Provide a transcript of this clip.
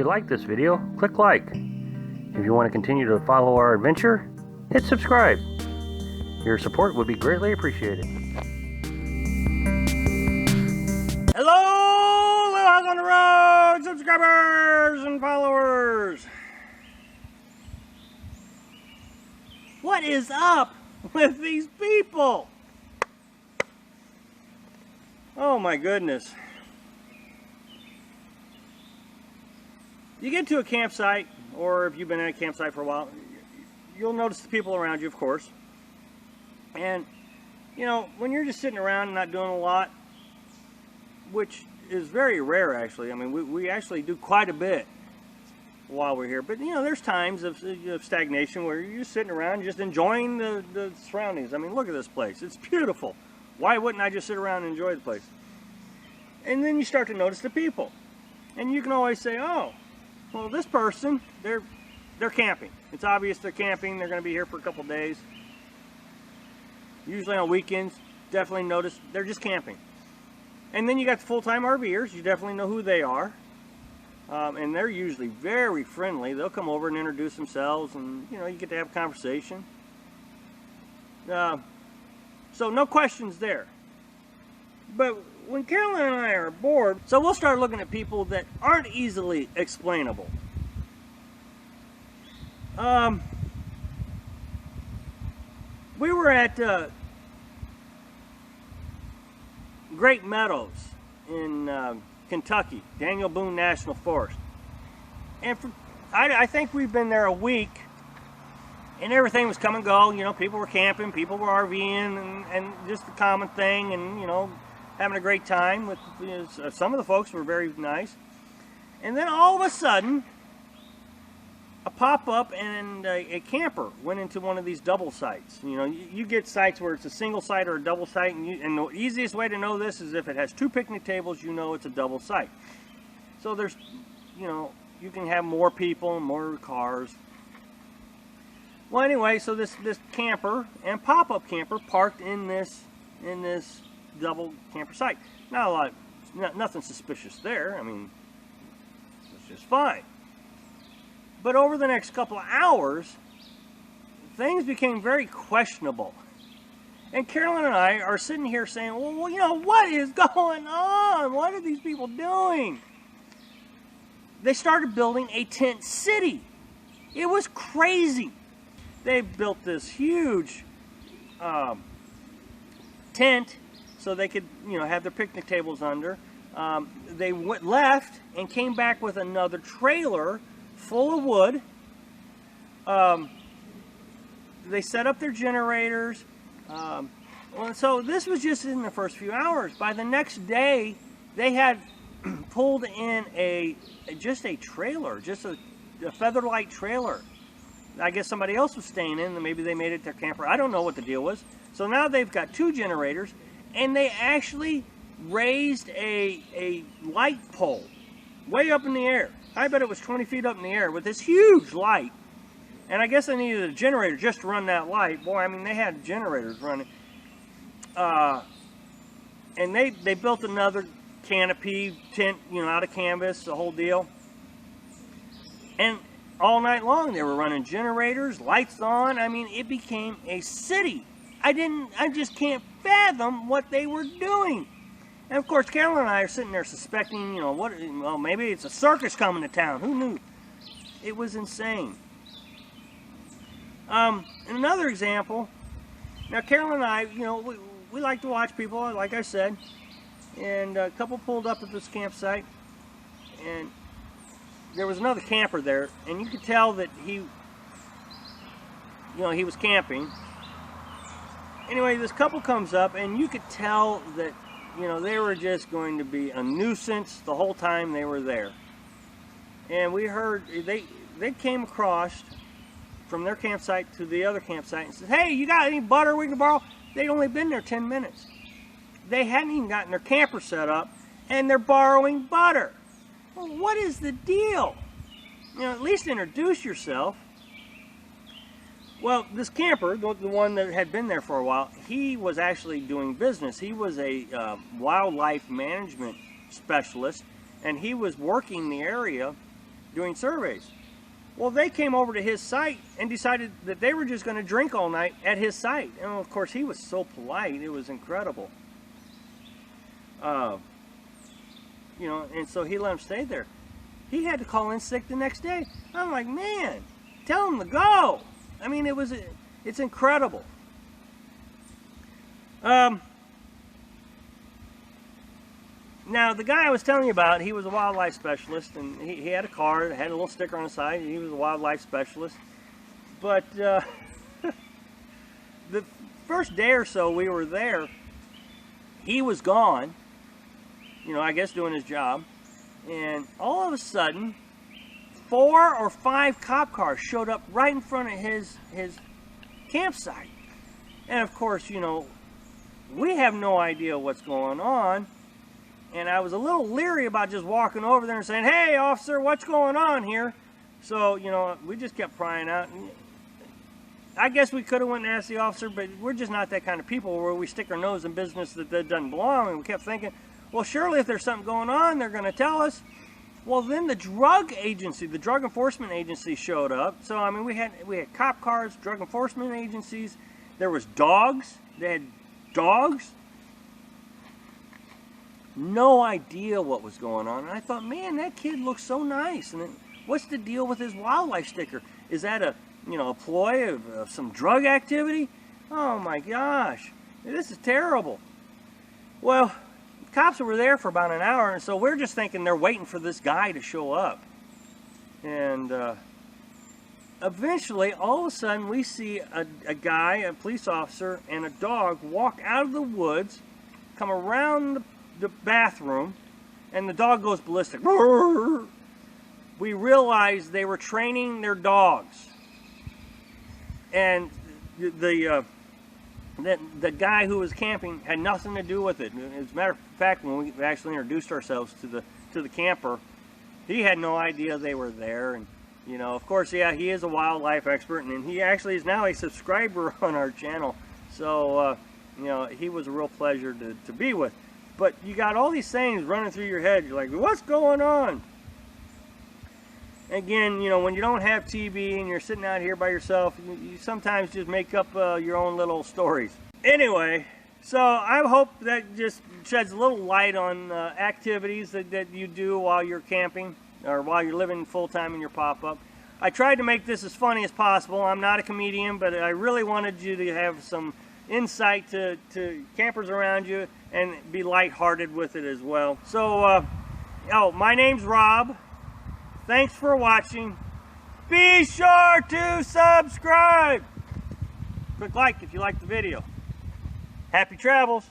like this video, click like. If you want to continue to follow our adventure, hit subscribe. Your support would be greatly appreciated. Hello, Little House on the Road subscribers and followers. What is up with these people? Oh my goodness. You get to a campsite, or if you've been at a campsite for a while, you'll notice the people around you, of course. And, you know, when you're just sitting around and not doing a lot, which is very rare actually. I mean, we actually do quite a bit while we're here. But, you know, there's times of stagnation where you're just sitting around just enjoying the surroundings. I mean, look at this place. It's beautiful. Why wouldn't I just sit around and enjoy the place? And then you start to notice the people. And you can always say, oh, well, this person, they're camping. It's obvious they're camping. They're going to be here for a couple days. Usually on weekends, definitely notice they're just camping. And then you got the full-time RVers. You definitely know who they are. And they're usually very friendly. They'll come over and introduce themselves, and, you know, you get to have a conversation. So no questions there. But when Carolyn and I are bored, so we'll start looking at people that aren't easily explainable. We were at Great Meadows in Kentucky, Daniel Boone National Forest. And I think we've been there a week, and everything was come and go. You know, people were camping, people were RVing, and just the common thing, and, you know, having a great time with, you know, some of the folks were very nice. And then all of a sudden, a pop-up and a camper went into one of these double sites. You know, you get sites where it's a single site or a double site, and the easiest way to know this is if it has two picnic tables, you know it's a double site. So there's, you know, you can have more people, more cars. Well, anyway, so this camper and pop-up camper parked in this double camper site. Not nothing suspicious there. I mean, it's just fine. But over the next couple of hours, things became very questionable. And Carolyn and I are sitting here saying, well, you know, what is going on? What are these people doing? They started building a tent city. It was crazy. They built this huge tent so they could, you know, have their picnic tables under. They left and came back with another trailer full of wood. They set up their generators. So this was just in the first few hours. By the next day, they had pulled in just a trailer, just a Featherlight trailer. I guess somebody else was staying in, and maybe they made it their camper. I don't know what the deal was. So now they've got two generators, and they actually raised a light pole way up in the air. I bet it was 20 feet up in the air with this huge light. And I guess they needed a generator just to run that light. Boy, I mean, they had generators running. And they built another canopy tent, you know, out of canvas, the whole deal. And all night long they were running generators, lights on. I mean, it became a city. I just can't fathom what they were doing. And of course, Carolyn and I are sitting there suspecting, you know, well, maybe it's a circus coming to town. Who knew? It was insane. Another example. Now, Carolyn and I, you know, we like to watch people, like I said. And a couple pulled up at this campsite, and there was another camper there, and you could tell that he was camping. Anyway, this couple comes up, and you could tell that, you know, they were just going to be a nuisance the whole time they were there. And we heard, they came across from their campsite to the other campsite and said, hey, you got any butter we can borrow? They'd only been there 10 minutes. They hadn't even gotten their camper set up, and they're borrowing butter. Well, what is the deal? You know, at least introduce yourself. Well, this camper, the one that had been there for a while, he was actually doing business. He was a wildlife management specialist, and he was working the area doing surveys. Well, they came over to his site and decided that they were just going to drink all night at his site. And of course, he was so polite. It was incredible. You know, and so he let him stay there. He had to call in sick the next day. I'm like, man, tell him to go. I mean, it's incredible. Now, the guy I was telling you about, he was a wildlife specialist, and he had a car that had a little sticker on the side. He was a wildlife specialist. But the first day or so we were there, he was gone, you know, I guess doing his job. And all of a sudden, 4 or 5 cop cars showed up right in front of his campsite. And of course, you know, we have no idea what's going on. And I was a little leery about just walking over there and saying, hey, officer, what's going on here? So, you know, we just kept prying out. And I guess we could have went and asked the officer, but we're just not that kind of people where we stick our nose in business that doesn't belong. And we kept thinking, well, surely if there's something going on, they're going to tell us. Well, then the drug agency, the drug enforcement agency showed up. So, I mean, we had cop cars, drug enforcement agencies. There was dogs. They had dogs. No idea what was going on. And I thought, man, that kid looks so nice. And then, what's the deal with his wildlife sticker? Is that a ploy of some drug activity? Oh my gosh, this is terrible. Well, the cops were there for about an hour, and so we're just thinking they're waiting for this guy to show up. And eventually, all of a sudden, we see a guy, a police officer, and a dog walk out of the woods, come around the bathroom, and the dog goes ballistic. We realized they were training their dogs. And the guy who was camping had nothing to do with it. As a matter of fact, when we actually introduced ourselves to the camper, he had no idea they were there. And you know, of course, yeah, he is a wildlife expert, and he actually is now a subscriber on our channel. So you know, he was a real pleasure to be with. But you got all these things running through your head. You're like, what's going on? Again, you know, when you don't have TV and you're sitting out here by yourself, you sometimes just make up your own little stories. Anyway, so I hope that just sheds a little light on activities that you do while you're camping or while you're living full-time in your pop-up. I tried to make this as funny as possible. I'm not a comedian, but I really wanted you to have some insight to campers around you and be lighthearted with it as well. So, my name's Rob. Thanks for watching. Be sure to subscribe. Click like if you like the video. Happy travels.